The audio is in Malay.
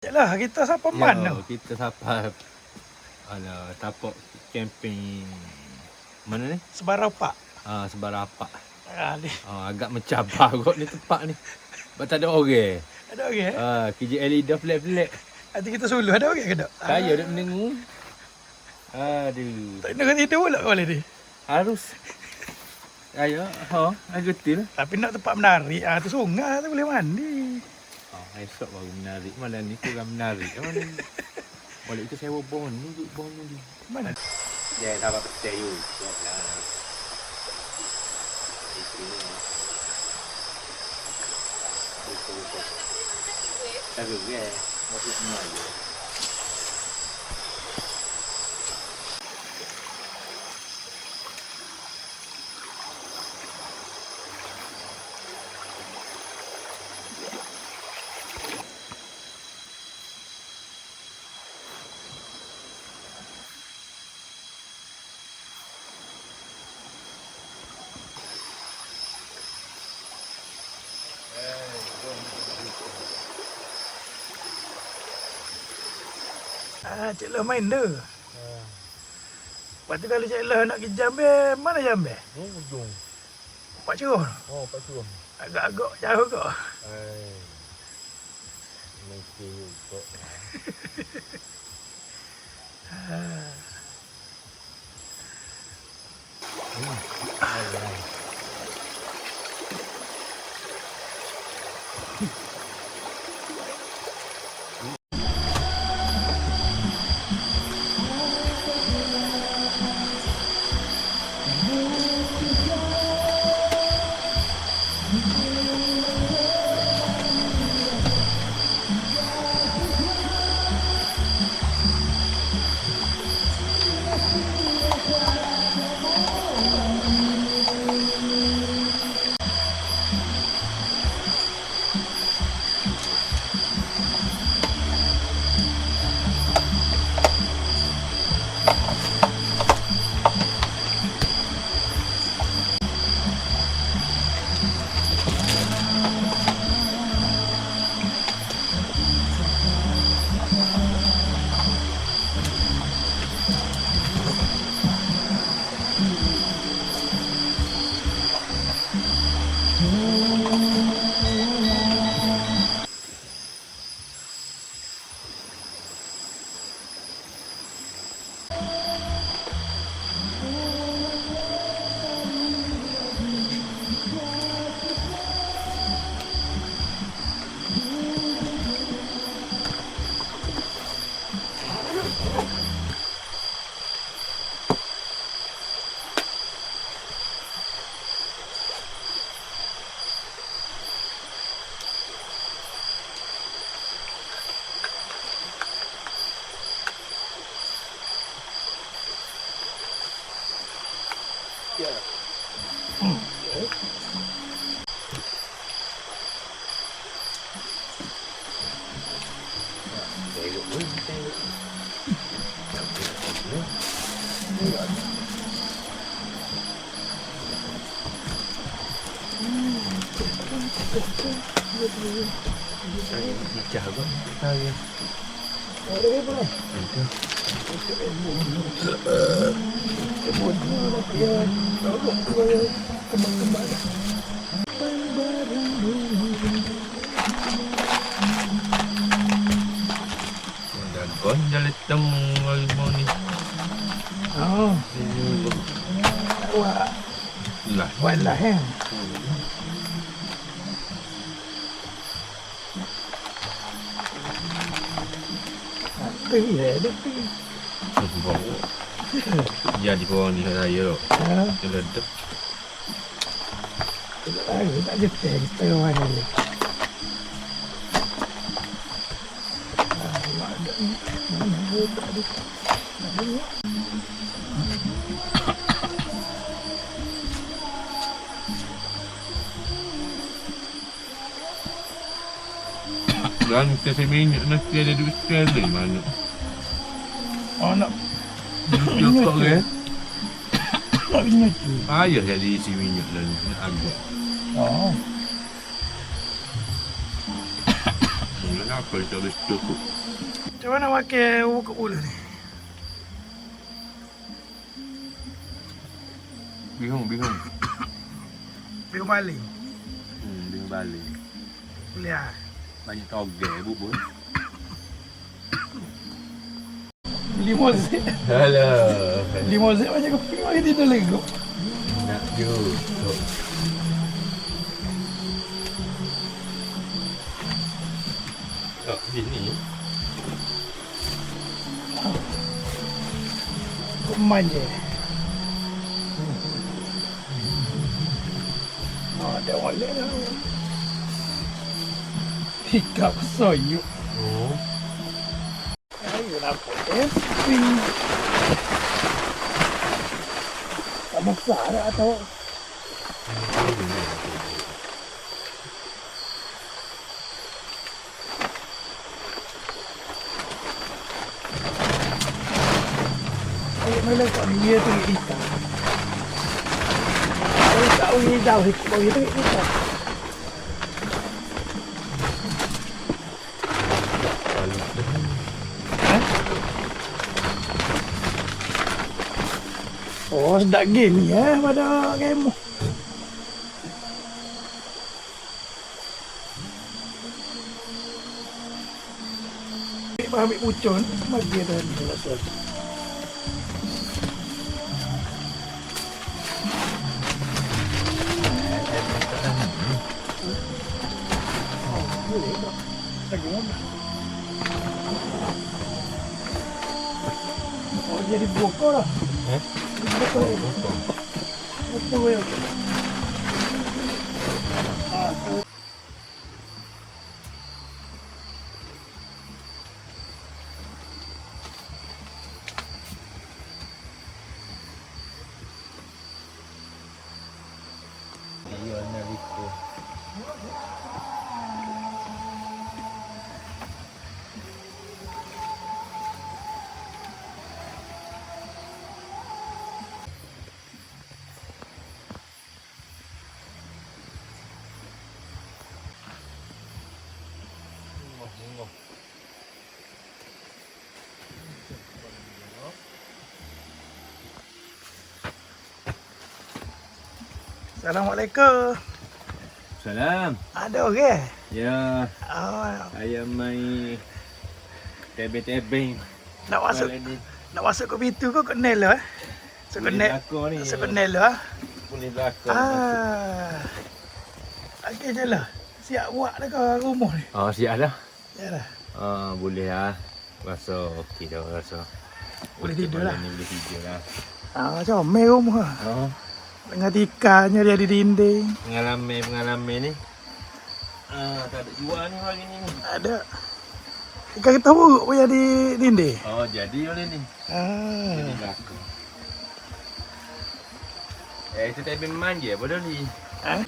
Yalah, kita siapa mana? Kita siapa tapak camping mana ni? Sebarapak. Sebarapak. Kali. Agak mencabar kot ni tempat ni. Sebab tak ada orang. Ada orang KJL dah pelik-pelik. Nanti kita suluh ada orang ke tak? Saya duk mendengar. Aduh. Tak nak tidur pula kau ni. Harus. Ayo, betul. Tapi nak tempat menarik, tu sungai tu boleh mandi. Esok baru menarik. Malam ni kurang menarik. Mana ni? Balik kita sewa bon ni. Mana? Ya, tak apa petai you. Itu ni. Tak ke? Masih semua je. Cik Lah main dah. Lepas tu kalau Cik Lah nak pergi Jambe, mana Jambe? Ujung. Pak Curah. Pak Curah. Agak-agak jauh kok. Mesti juga. Pecah apa? Ya. Ada apa? Itu. Dagon jalan temu ni. Walah ya. Jadi bawah ni saya ledek. Tak jeter kita mana ni. Dan kita minyak nanti ada duit sekali mana? Nak Minyak kau ke? nak minyak tu. Payah jadi isi minyak dan nak agak. Oh. Mula Kenapa dia tak boleh cukup? Macam mana makan ukur ulu ni? Bingung. Bingung maling. Bingung balik. Boleh lah. Banyak togel bubur. 5 sen. Alah. 5 sen macam kopi mari tidur lagi kau. Nak juga. Oh, sini. Kau manja. Ada oleh dah. Hikap soyuk. Oh. Ayo nampak tapi tak besar dah atau ayo mula kau ni dia tu kita. Ayo tahu ni jauh ikut itu kita. Oh, sedap gini pada game. Ambil pucun, mari dah ni rasa. Boleh tak? Lagi mana? Oh, jadi bokor lah. Betul. Betul ya. Iya, Nariko. Assalamualaikum. Salam. Ada orang? Ya, Oh, saya mai tebing-tebing. nak masuk Malam ni nak masuk ke pintu kau kenal lah. So boleh kenal. belakang ni. So kenal lah. Boleh belakang. Okey je lah. Siap buat dah kau rumah ni. Oh, siap dah. Ya dah. Boleh lah. Rasa okey dah rasa. Boleh Okey, tidur lah. malam ni boleh tidur lah. Comel rumah. Dengan tikarnya dia di dinding. Pengalaman ni. Tak ada jual ni hari ni. Ada. Ikan kita buruk pun di dinding. Oh, jadi oleh ni. Jadi belakang. Itu tebing manja, bodoh ni. Ha?